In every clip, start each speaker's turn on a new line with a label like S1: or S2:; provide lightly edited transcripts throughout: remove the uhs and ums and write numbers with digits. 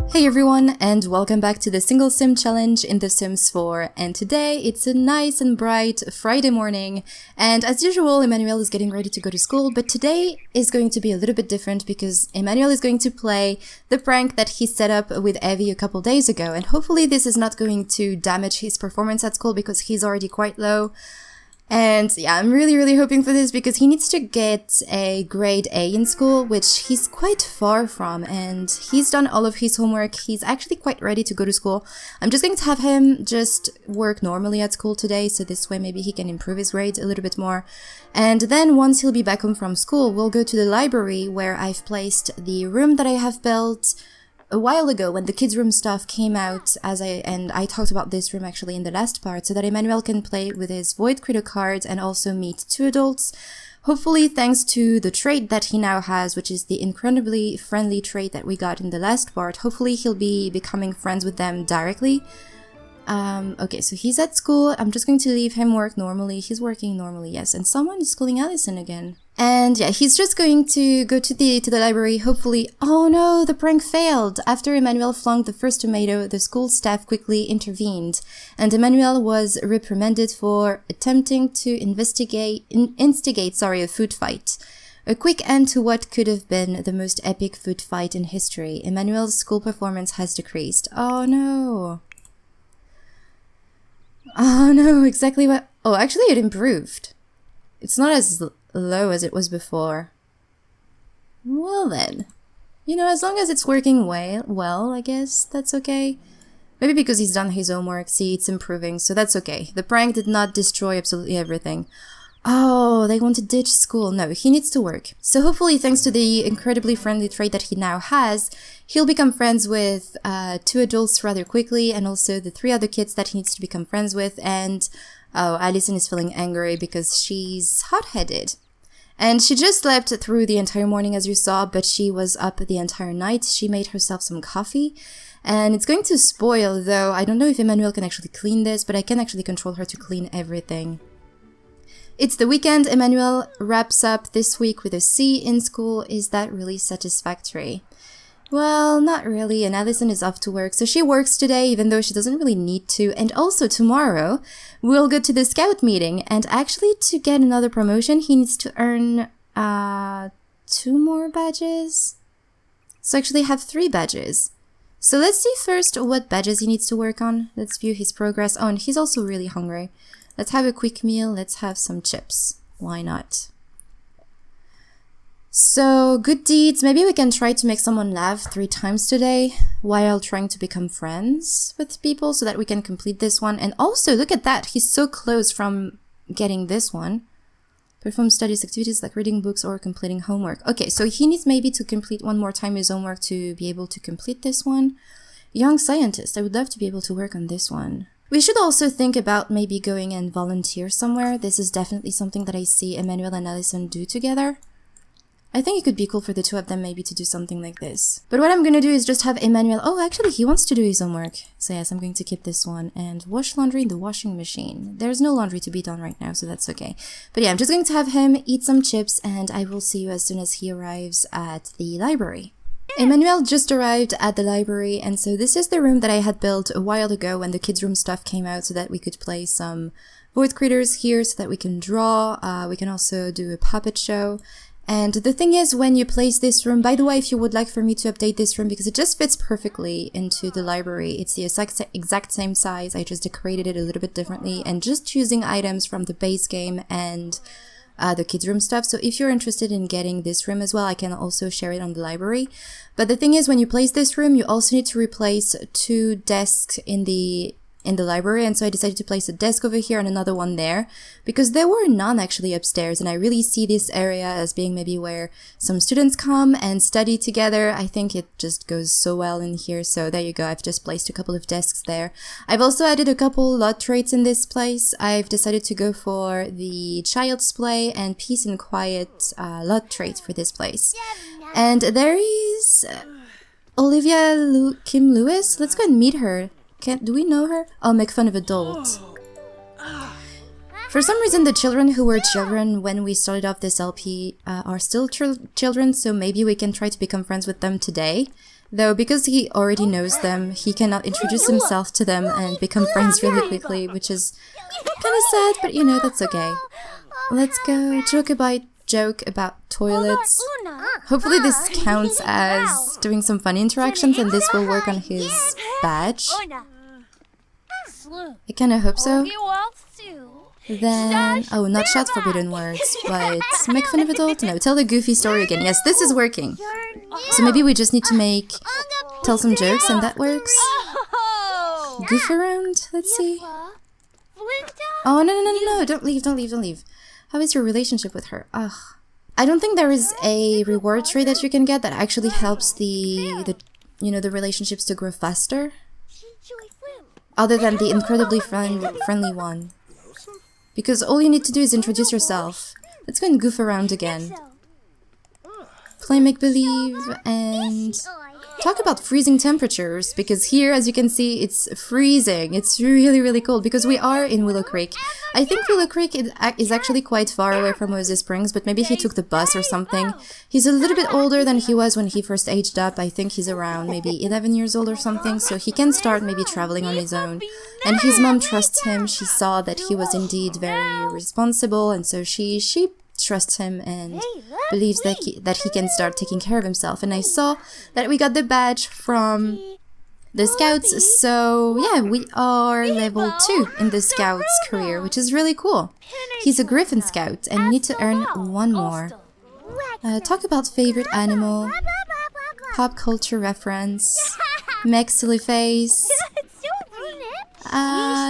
S1: Hey everyone, and welcome back to the single sim challenge in The Sims 4. And today it's a nice and bright Friday morning, and as usual Emmanuel is getting ready to go to school, but today is going to be a little bit different because Emmanuel is going to play the prank that he set up with Evie a couple days ago, and hopefully this is not going to damage his performance at school because he's already quite low. And yeah, I'm really hoping for this because he needs to get a grade A in school, which he's quite far from, and he's done all of his homework. He's actually quite ready to go to school. I'm just going to have him just work normally at school today, so this way maybe he can improve his grades a little bit more. And then once he'll be back home from school, we'll go to the library where I've placed the room that I have built a while ago when the kids' room stuff came out, and I talked about this room actually in the last part, so that Emmanuel can play with his Void Critter cards and also meet two adults. Hopefully thanks to the trait that he now has, which is the incredibly friendly trait that we got in the last part. Hopefully he'll be becoming friends with them directly. Okay, so he's at school. I'm just going to leave him work normally. He's working normally, yes. And someone is calling Allison again. And yeah, he's just going to go to the library, hopefully. Oh no, the prank failed! After Emmanuel flunked the first tomato, the school staff quickly intervened, and Emmanuel was reprimanded for attempting to instigate a food fight. A quick end to what could have been the most epic food fight in history. Emmanuel's school performance has decreased. Oh no. Oh no, exactly what... Oh, actually it improved. It's not as low as it was before. Well then. You know, as long as it's working well, I guess that's okay. Maybe because he's done his homework, see, it's improving, so that's okay. The prank did not destroy absolutely everything. Oh, they want to ditch school. No, he needs to work. So hopefully, thanks to the incredibly friendly trait that he now has, he'll become friends with two adults rather quickly, and also the three other kids that he needs to become friends with. And oh, Allison is feeling angry because she's hot-headed. And she just slept through the entire morning, as you saw, but she was up the entire night. She made herself some coffee, and it's going to spoil, though. I don't know if Emmanuel can actually clean this, but I can actually control her to clean everything. It's the weekend. Emmanuel wraps up this week with a C in school. Is that really satisfactory? Well, not really, and Allison is off to work, so she works today even though she doesn't really need to. And also tomorrow, we'll go to the scout meeting, and actually to get another promotion, he needs to earn 2 more badges. So actually have 3 badges. So let's see first what badges he needs to work on. Let's view his progress. Oh, and he's also really hungry. Let's have a quick meal. Let's have some chips. Why not? So, good deeds. Maybe we can try to make someone laugh 3 times today while trying to become friends with people so that we can complete this one. And also, look at that. He's so close from getting this one. Perform studies activities like reading books or completing homework. Okay, so he needs maybe to complete one more time his homework to be able to complete this one. Young scientist. I would love to be able to work on this one. We should also think about maybe going and volunteer somewhere. This is definitely something that I see Emmanuel and Allison do together. I think it could be cool for the two of them maybe to do something like this. But what I'm gonna do is just have Emmanuel... Oh, actually, he wants to do his homework. So yes, I'm going to keep this one. And wash laundry in the washing machine. There's no laundry to be done right now, so that's okay. But yeah, I'm just going to have him eat some chips, and I will see you as soon as he arrives at the library. Emmanuel just arrived at the library, and so this is the room that I had built a while ago when the kids' room stuff came out so that we could play some void critters here, so that we can draw. We can also do a puppet show. And the thing is, when you place this room, by the way, if you would like for me to update this room, because it just fits perfectly into the library, it's the exact same size, I just decorated it a little bit differently, and just using items from the base game and the kids' room stuff. So if you're interested in getting this room as well, I can also share it on the library. But the thing is, when you place this room, you also need to replace 2 desks in the library, and so I decided to place a desk over here and another one there, because there were none actually upstairs, and I really see this area as being maybe where some students come and study together. I think it just goes so well in here, so there you go. I've just placed a couple of desks there. I've also added a couple lot traits in this place. I've decided to go for the Child's Play and Peace and Quiet lot trait for this place. And there is Olivia Kim Lewis. Let's go and meet her. Do we know her? Oh, make fun of adults. For some reason, the children who were children when we started off this LP are still children, so maybe we can try to become friends with them today. Though because he already knows them, he cannot introduce himself to them and become friends really quickly, which is kind of sad, but you know, that's okay. Let's go joke about toilets. Hopefully this counts as doing some funny interactions and this will work on his badge. I kind of hope so. Then, oh, not shout forbidden words, but make fun of adult? No, tell the goofy story again. Yes, this is working. So maybe we just need to tell some jokes and that works. Goof around, let's see. Oh, no, don't leave. How is your relationship with her? Ugh. I don't think there is a reward tree that you can get that actually helps the relationships to grow faster. Other than the incredibly friendly one. Because all you need to do is introduce yourself. Let's go and goof around again. Play make-believe and talk about freezing temperatures, because here, as you can see, it's freezing. It's really, really cold because we are in Willow Creek. I think Willow Creek is actually quite far away from Moses Springs, but maybe he took the bus or something. He's a little bit older than he was when he first aged up. I think he's around maybe 11 years old or something, so he can start maybe traveling on his own. And his mom trusts him. She saw that he was indeed very responsible, and so she trusts him and believes that he can start taking care of himself. And I saw that we got the badge from the scouts, so yeah, we are level 2 in the scouts career, which is really cool. He's a griffin scout and need to earn 1 more. Talk about favorite animal, pop culture reference, make silly face.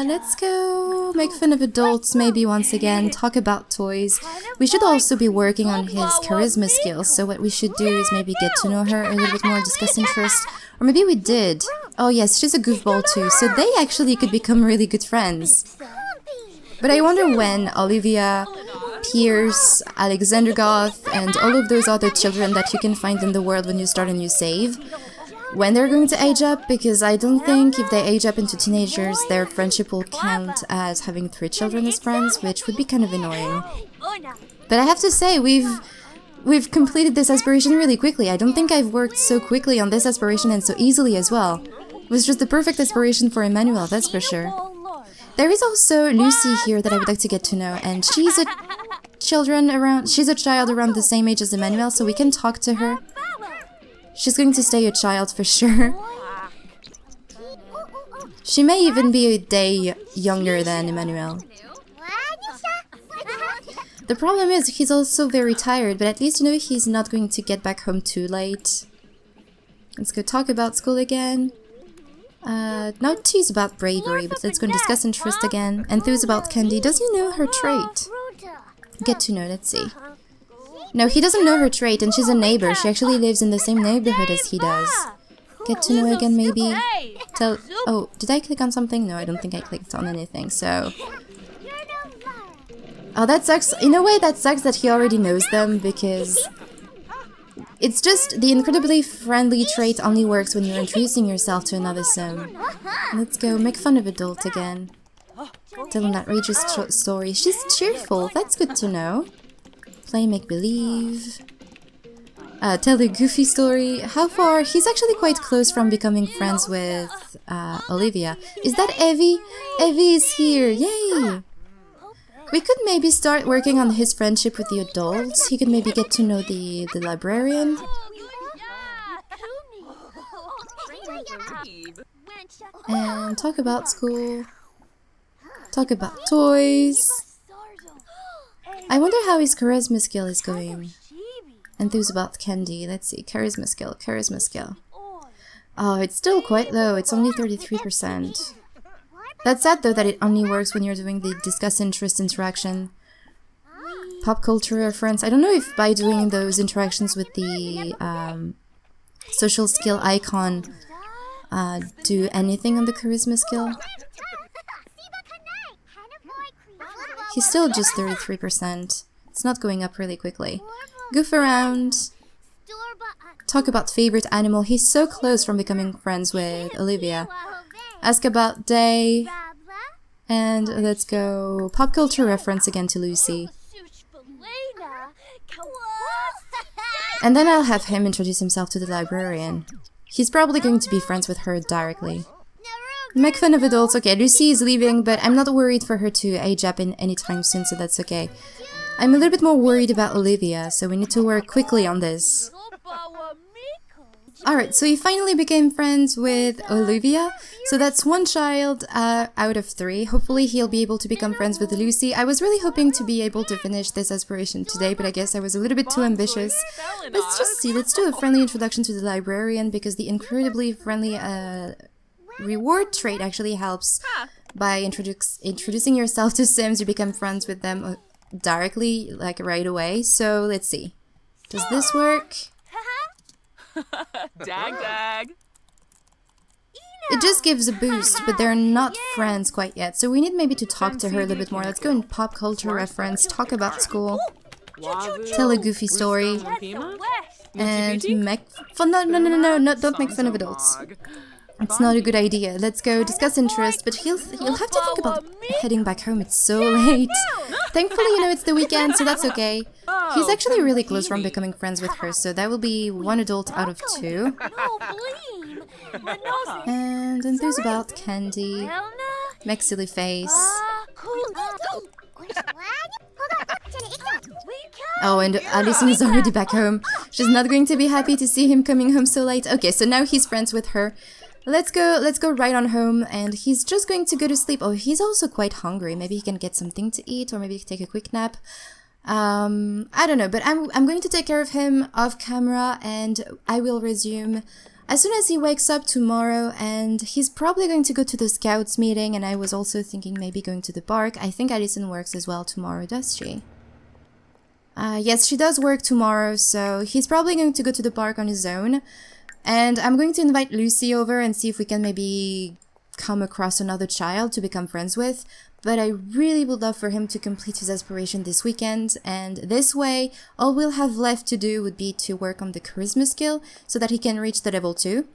S1: Let's go make fun of adults maybe once again, talk about toys. We should also be working on his charisma skills, so what we should do is maybe get to know her a little bit more, discuss interests, or maybe we did. Oh yes, she's a goofball too, so they actually could become really good friends. But I wonder when Olivia, Pierce, Alexander Goth, and all of those other children that you can find in the world when you start a new save, when they're going to age up, because I don't think if they age up into teenagers, their friendship will count as having 3 children as friends, which would be kind of annoying. But I have to say, we've completed this aspiration really quickly. I don't think I've worked so quickly on this aspiration and so easily as well. It was just the perfect aspiration for Emmanuel, that's for sure. There is also Lucy here that I would like to get to know, and she's a child around the same age as Emmanuel, so we can talk to her. She's going to stay a child for sure. She may even be a day younger than Emmanuel. The problem is he's also very tired, but at least you know he's not going to get back home too late. Let's go talk about school again. Not tease about bravery, but let's go and discuss interest again. Enthuse about Candy. Does he know her trait? Get to know, let's see. No, he doesn't know her trait, and she's a neighbor. She actually lives in the same neighborhood as he does. Get to know again, maybe? Oh, did I click on something? No, I don't think I clicked on anything, so... Oh, that sucks. In a way, that sucks that he already knows them, because... It's just the incredibly friendly trait only works when you're introducing yourself to another sim. Let's go make fun of adult again. Tell an outrageous story. She's cheerful, that's good to know. Play make-believe. Tell a goofy story. How far? He's actually quite close from becoming friends with Olivia. Is that Evie? Evie is here! Yay! We could maybe start working on his friendship with the adults. He could maybe get to know the librarian. And talk about school. Talk about toys. I wonder how his charisma skill is going. Enthuse about Candy. Let's see. Charisma skill. Oh, it's still quite low. It's only 33%. That's sad though that it only works when you're doing the discuss interest interaction. Pop culture reference. I don't know if by doing those interactions with the social skill icon do anything on the charisma skill. He's still just 33%. It's not going up really quickly. Goof around. Talk about favorite animal. He's so close from becoming friends with Olivia. Ask about day. And let's go pop culture reference again to Lucy. And then I'll have him introduce himself to the librarian. He's probably going to be friends with her directly. Make fun of adults. Okay, Lucy is leaving, but I'm not worried for her to age up in any time soon, so that's okay. I'm a little bit more worried about Olivia, so we need to work quickly on this. Alright, so he finally became friends with Olivia. So that's one child out of 3. Hopefully he'll be able to become friends with Lucy. I was really hoping to be able to finish this aspiration today, but I guess I was a little bit too ambitious. Let's just see. Let's do a friendly introduction to the librarian, because the incredibly friendly reward trait actually helps by introducing yourself to Sims. You become friends with them directly, like right away. So let's see. Does this work?
S2: Dag.
S1: It just gives a boost, but they're not friends quite yet. So we need maybe to talk to her a little bit more. Let's go in pop culture reference, talk about school, tell a goofy story, and make fun. No, don't make fun of adults. It's not a good idea. Let's go discuss interest, but he'll have to think about heading back home. It's so late. Thankfully, it's the weekend, so that's okay. He's actually really close from becoming friends with her, so that will be 1 adult out of 2. And enthuse about candy. Make silly face. Oh, and Alison is already back home. She's not going to be happy to see him coming home so late. Okay, so now he's friends with her. Let's go right on home, and he's just going to go to sleep. Oh, he's also quite hungry. Maybe he can get something to eat, or maybe take a quick nap. I don't know, but I'm going to take care of him off camera, and I will resume as soon as he wakes up tomorrow. And he's probably going to go to the scouts meeting, and I was also thinking maybe going to the park. I think Alison works as well tomorrow, does she? Yes, she does work tomorrow, so he's probably going to go to the park on his own. And I'm going to invite Lucy over and see if we can maybe come across another child to become friends with. But I really would love for him to complete his aspiration this weekend. And this way, all we'll have left to do would be to work on the charisma skill so that he can reach the level 2.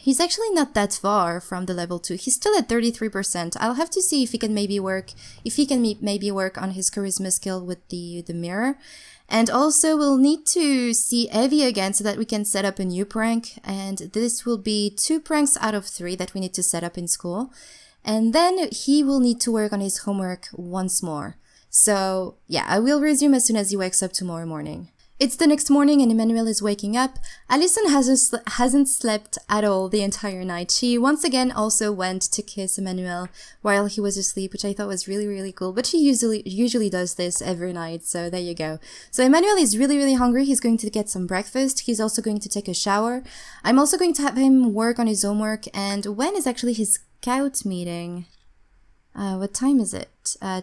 S1: He's actually not that far from the level 2. He's still at 33%. I'll have to see if he can maybe work on his charisma skill with the mirror. And also, we'll need to see Evie again so that we can set up a new prank. And this will be 2 pranks out of 3 that we need to set up in school. And then he will need to work on his homework once more. So, yeah, I will resume as soon as he wakes up tomorrow morning. It's the next morning and Emmanuel is waking up. Alison hasn't slept at all the entire night. She once again also went to kiss Emmanuel while he was asleep, which I thought was really, really cool. But she usually does this every night, so there you go. So Emmanuel is really, really hungry. He's going to get some breakfast. He's also going to take a shower. I'm also going to have him work on his homework. And when is actually his scout meeting? What time is it?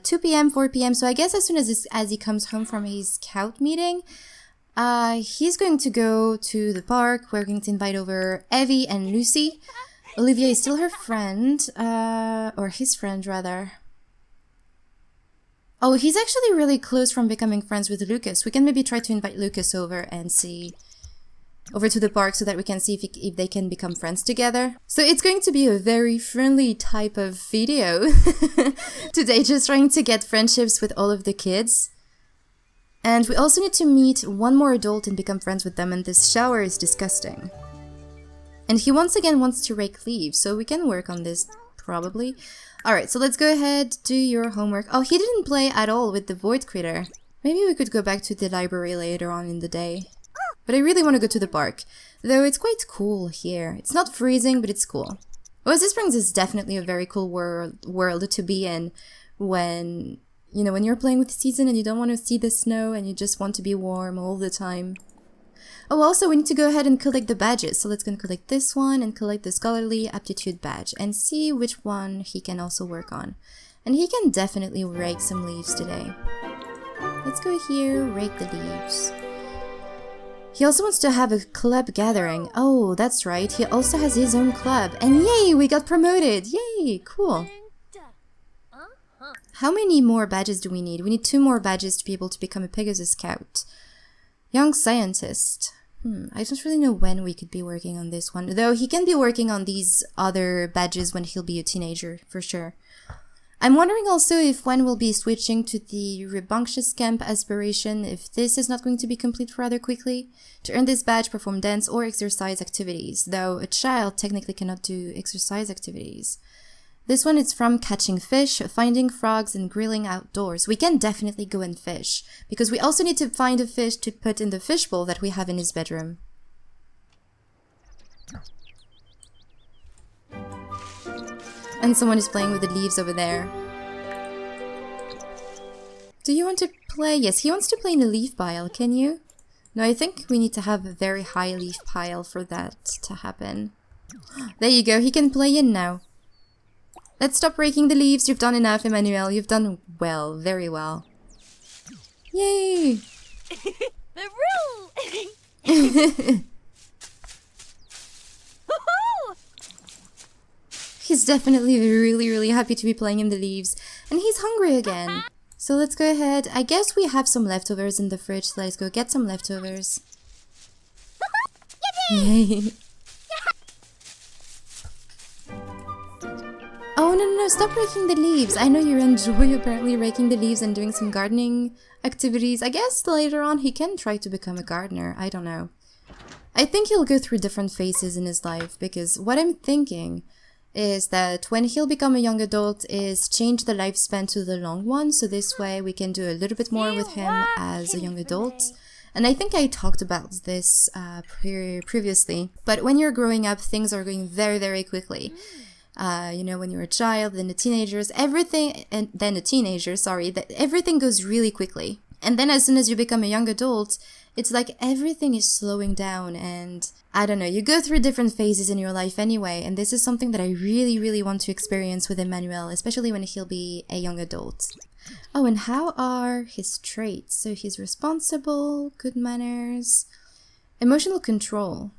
S1: 2 p.m., 4 p.m. So I guess as soon as he comes home from his scout meeting, he's going to go to the park. We're going to invite over Evie and Lucy. Olivia is still her friend, or his friend rather. Oh, he's actually really close from becoming friends with Lucas. We can maybe try to invite Lucas over and see over to the park so that we can see if they can become friends together. So it's going to be a very friendly type of video today, just trying to get friendships with all of the kids. And we also need to meet 1 more adult and become friends with them, and this shower is disgusting. And he once again wants to rake leaves, so we can work on this, probably. Alright, so let's go ahead, do your homework. Oh, he didn't play at all with the void critter. Maybe we could go back to the library later on in the day. But I really want to go to the park, though it's quite cool here. It's not freezing, but it's cool. Oasis Springs is definitely a very cool world to be in when you're playing with the season and you don't want to see the snow and you just want to be warm all the time. Oh, also, we need to go ahead and collect the badges. So let's go and collect this one and collect the Scholarly Aptitude badge and see which one he can also work on. And he can definitely rake some leaves today. Let's go here, rake the leaves. He also wants to have a club gathering. Oh, that's right. He also has his own club. And yay, we got promoted. Yay, cool. How many more badges do we need? We need 2 more badges to be able to become a Pegasus Scout. Young Scientist. I don't really know when we could be working on this one. Though he can be working on these other badges when he'll be a teenager, for sure. I'm wondering also if when we'll be switching to the rambunctious camp aspiration, if this is not going to be complete rather quickly. To earn this badge, perform dance or exercise activities, though a child technically cannot do exercise activities. This one is from catching fish, finding frogs, and grilling outdoors. We can definitely go and fish, because we also need to find a fish to put in the fishbowl that we have in his bedroom. And someone is playing with the leaves over there. Do you want to play? Yes, he wants to play in the leaf pile, can you? No, I think we need to have a very high leaf pile for that to happen. There you go, he can play in now. Let's stop raking the leaves. You've done enough, Emmanuel. You've done well, very well. Yay!
S2: The rule!
S1: He's definitely really happy to be playing in the leaves. And he's hungry again. So let's go ahead. I guess we have some leftovers in the fridge, so let's go get some leftovers. Yay! Oh, no, stop raking the leaves. I know you enjoy apparently raking the leaves and doing some gardening activities. I guess later on he can try to become a gardener. I don't know. I think he'll go through different phases in his life, because what I'm thinking is that when he'll become a young adult is change the lifespan to the long one, so this way we can do a little bit more with him as a young adult. And I think I talked about this previously, but when you're growing up, things are going very quickly. You know, when you're a child, then the teenagers, everything goes really quickly. And then as soon as you become a young adult, it's like everything is slowing down, and I don't know, you go through different phases in your life anyway, and this is something that I really want to experience with Emmanuel, especially when he'll be a young adult. Oh, and how are his traits? So he's responsible, good manners, emotional control.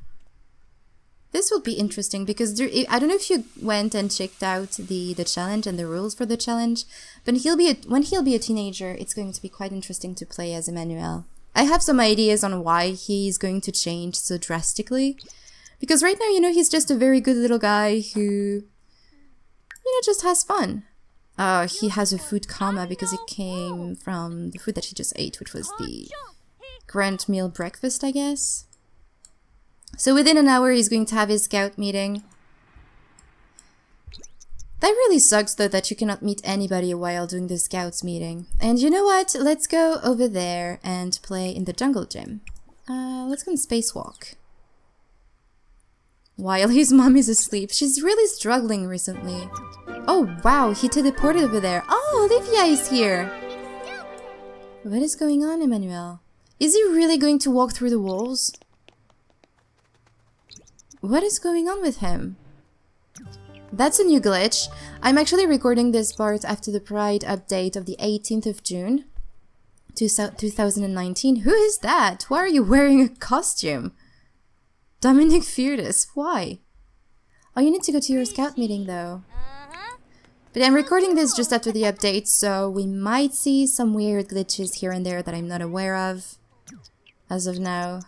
S1: This will be interesting because I don't know if you went and checked out the challenge and the rules for the challenge, but when he'll be a teenager, it's going to be quite interesting to play as Emmanuel. I have some ideas on why he's going to change so drastically, because right now, you know, he's just a very good little guy who, you know, just has fun. He has a food coma because it came from the food that he just ate, which was the grand meal breakfast, I guess. So within an hour, he's going to have his scout meeting. That really sucks, though, that you cannot meet anybody while doing the scouts meeting. And you know what? Let's go over there and play in the jungle gym. Let's go and spacewalk. While his mom is asleep. She's really struggling recently. Oh, wow, he teleported over there. Oh, Olivia is here. What is going on, Emmanuel? Is he really going to walk through the walls? What is going on with him? That's a new glitch. I'm actually recording this part after the Pride update of the 18th of June 2019. Who is that? Why are you wearing a costume? Dominic Furious. Why? Oh, you need to go to your scout meeting though. But I'm recording this just after the update, so we might see some weird glitches here and there that I'm not aware of as of now.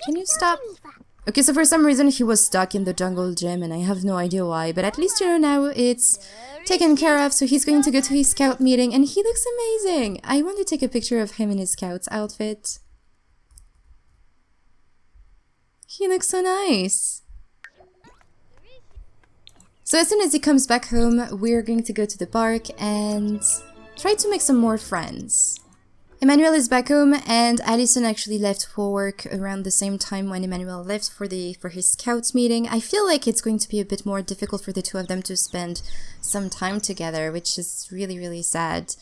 S1: Can you stop? Okay, so for some reason he was stuck in the jungle gym and I have no idea why, but at least you know now it's taken care of, so he's going to go to his scout meeting and he looks amazing! I want to take a picture of him in his scout's outfit. He looks so nice! So as soon as he comes back home, we're going to go to the park and try to make some more friends. Emmanuel is back home, and Alison actually left for work around the same time when Emmanuel left for his scouts meeting. I feel like it's going to be a bit more difficult for the two of them to spend some time together, which is really sad.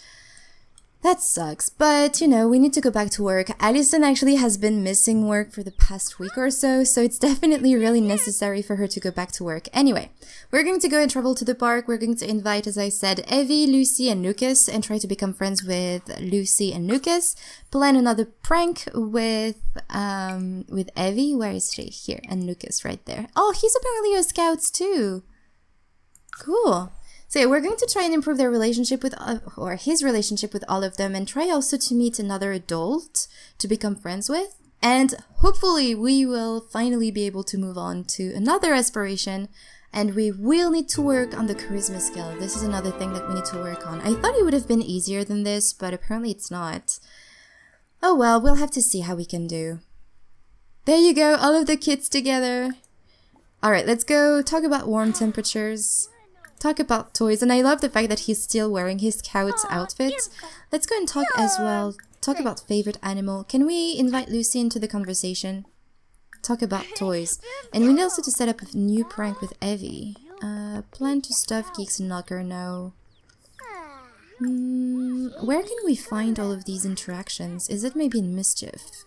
S1: That sucks, but you know, we need to go back to work. Alison actually has been missing work for the past week or so, so it's definitely really necessary for her to go back to work. Anyway, we're going to go and travel to the park. We're going to invite, as I said, Evie, Lucy, and Lucas, and try to become friends with Lucy and Lucas. Plan another prank with Evie. Where is she? Here, and Lucas right there. Oh, he's apparently a scout too. Cool. So yeah, we're going to try and improve their relationship with, or his relationship with all of them, and try also to meet another adult to become friends with. And hopefully we will finally be able to move on to another aspiration And we will need to work on the charisma skill. This is another thing that we need to work on. I thought it would have been easier than this, but apparently it's not. Oh well, we'll have to see how we can do. There you go, all of the kids together. Alright, let's go talk about warm temperatures. Talk about toys. And I love the fact that he's still wearing his scout's outfit. Let's go and talk as well. Talk about favorite animal. Can we invite Lucy into the conversation? Talk about toys. And we need also to set up a new prank with Evie. Plan to stuff Geeks and Knocker, no. Where can we find all of these interactions? Is it maybe in Mischief?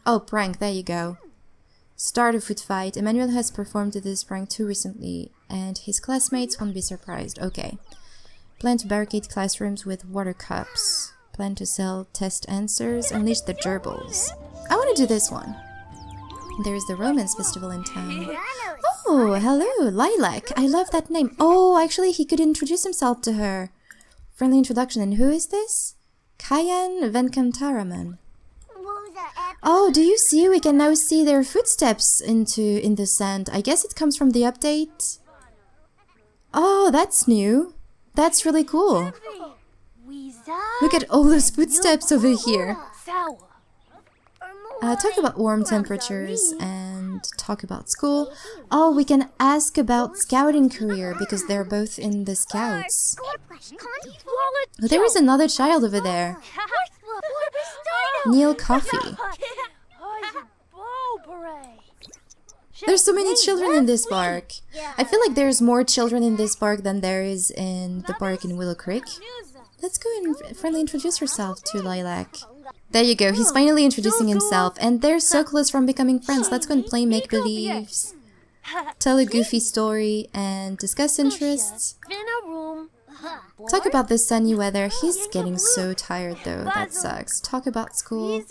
S1: Oh, prank, there you go. Start a food fight. Emmanuel has performed this prank too recently, and his classmates won't be surprised. Okay. Plan to barricade classrooms with water cups. Plan to sell test answers. Unleash the gerbils. I want to do this one. There's the Romance Festival in town. Oh, hello, Lilac. I love that name. Oh, actually, he could introduce himself to her. Friendly introduction. And who is this? Kayan Venkantaraman. Oh, do you see? We can now see their footsteps in the sand. I guess it comes from the update. Oh, that's new. That's really cool. Look at all those footsteps over here. Talk about warm temperatures and talk about school. Oh, we can ask about scouting career because they're both in the scouts. Oh, there is another child over there. Neil Coffee. There's so many children in this park. I feel like there's more children in this park than there is in the park in Willow Creek. Let's go and friendly introduce herself to Lilac. There you go, he's finally introducing himself, and they're so close from becoming friends. Let's go and play make-believes, tell a goofy story, and discuss interests. Talk about the sunny weather. He's getting so tired though, that sucks. Talk about school.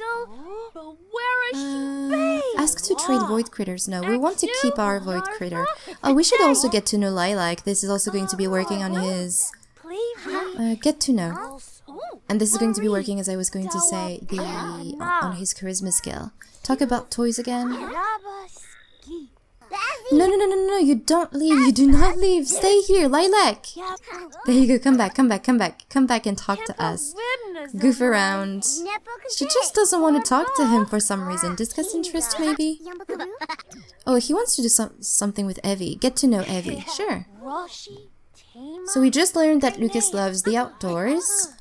S1: Ask to trade void critters. No, we want to keep our void critter. Oh, we should also get to know Lilac. This is also going to be working on his get to know. And this is going to be working, as I was going to say, on his charisma skill. Talk about toys again. No, you don't leave. You do not leave. Stay here, Lilac. There you go. Come back. Come back and talk to us. Goof around. She just doesn't want to talk to him for some reason. Discuss interest, maybe? Oh, he wants to do something with Evie. Get to know Evie. Sure. So we just learned that Lucas loves the outdoors.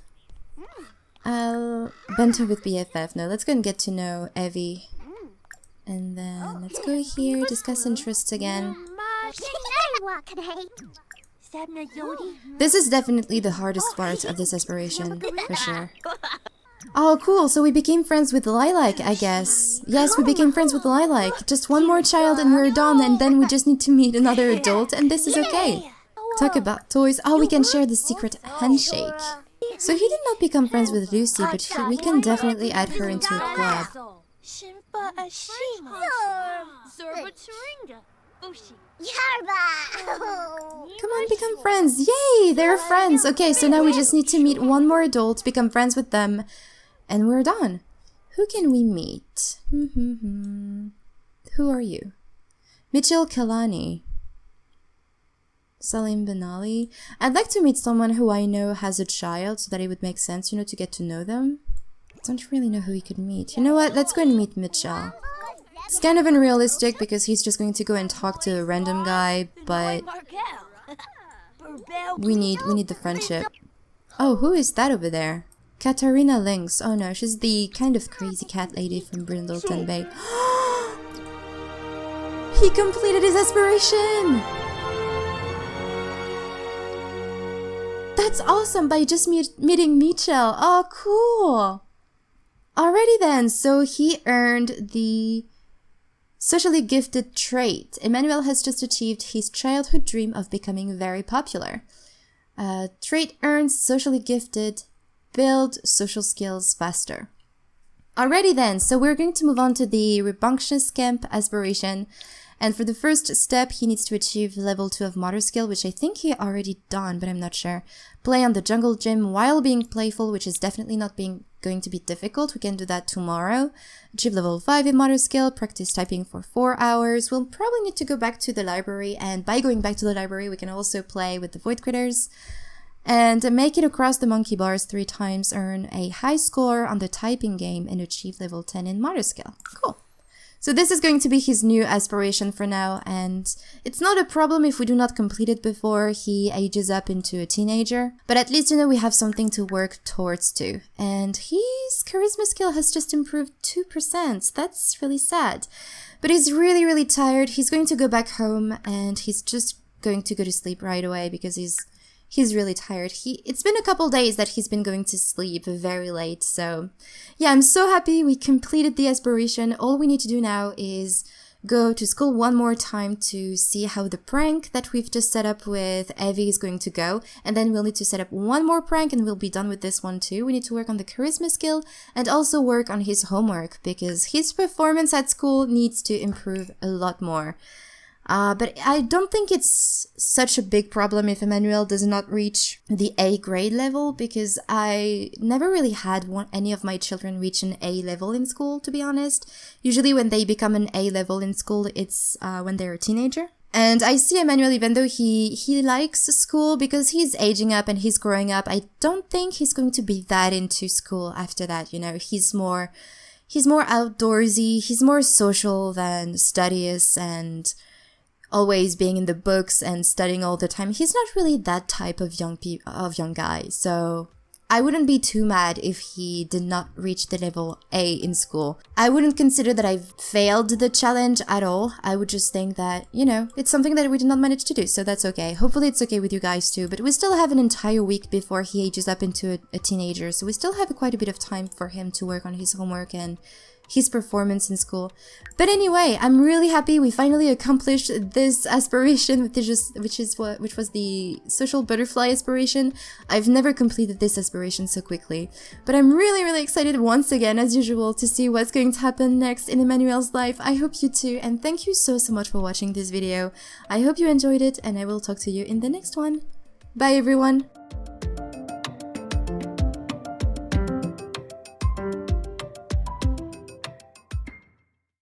S1: Bento with BFF. No, let's go and get to know Evie. And then let's go here, discuss interests again. This is definitely the hardest part of this aspiration, for sure. Oh, cool, so we became friends with Lilac, I guess. Yes, we became friends with Lilac. Just one more child and we're done, and then we just need to meet another adult, and this is okay. Talk about toys. Oh, we can share the secret handshake. So he did not become friends with Lucy, but we can definitely add her into a club. Come on, become friends. Yay, they're friends. Okay, so now we just need to meet one more adult, become friends with them, and we're done. Who can we meet? Who are you? Mitchell Kalani. Salim Benali. I'd like to meet someone who I know has a child so that it would make sense, to get to know them. I don't really know who we could meet. You know what? Let's go and meet Mitchell. It's kind of unrealistic because he's just going to go and talk to a random guy, but we need the friendship. Oh, who is that over there? Katarina Lynx. Oh no, she's the kind of crazy cat lady from Brindleton Bay. He completed his aspiration! That's awesome, by just meeting Mitchell. Oh, cool. Alrighty then, so he earned the socially gifted trait. Emmanuel has just achieved his childhood dream of becoming very popular. Trait earns socially gifted, build social skills faster. Alrighty then, so we're going to move on to the rambunctious camp aspiration. And for the first step, he needs to achieve level 2 of motor skill, which I think he already done, but I'm not sure. Play on the jungle gym while being playful, which is definitely not going to be difficult. We can do that tomorrow. Achieve level 5 in motor skill, practice typing for 4 hours. We'll probably need to go back to the library, and by going back to the library, we can also play with the void critters. And make it across the monkey bars 3 times, earn a high score on the typing game, and achieve level 10 in motor skill. Cool. So this is going to be his new aspiration for now, and it's not a problem if we do not complete it before he ages up into a teenager. But at least, we have something to work towards too. And his charisma skill has just improved 2%. That's really sad. But he's really, really tired. He's going to go back home, and he's just going to go to sleep right away because he's really tired. It's been a couple days that he's been going to sleep very late. So yeah, I'm so happy we completed the aspiration. All we need to do now is go to school one more time to see how the prank that we've just set up with Evie is going to go. And then we'll need to set up one more prank and we'll be done with this one too. We need to work on the charisma skill and also work on his homework because his performance at school needs to improve a lot more. But I don't think it's such a big problem if Emmanuel does not reach the A grade level because I never really had any of my children reach an A level in school, to be honest. Usually when they become an A level in school, it's when they're a teenager. And I see Emmanuel, even though he likes school because he's aging up and he's growing up, I don't think he's going to be that into school after that, He's more outdoorsy, he's more social than studious and always being in the books and studying all the time. He's not really that type of young guy. So I wouldn't be too mad if he did not reach the level A in school. I wouldn't consider that I've failed the challenge at all. I would just think that, it's something that we did not manage to do. So that's okay. Hopefully it's okay with you guys too. But we still have an entire week before he ages up into a teenager. So we still have quite a bit of time for him to work on his homework and his performance in school. But anyway, I'm really happy we finally accomplished this aspiration, which was the social butterfly aspiration. I've never completed this aspiration so quickly, but I'm really, really excited once again, as usual, to see what's going to happen next in Emmanuel's life. I hope you too, and thank you so much for watching this video. I hope you enjoyed it, and I will talk to you in the next one. Bye everyone!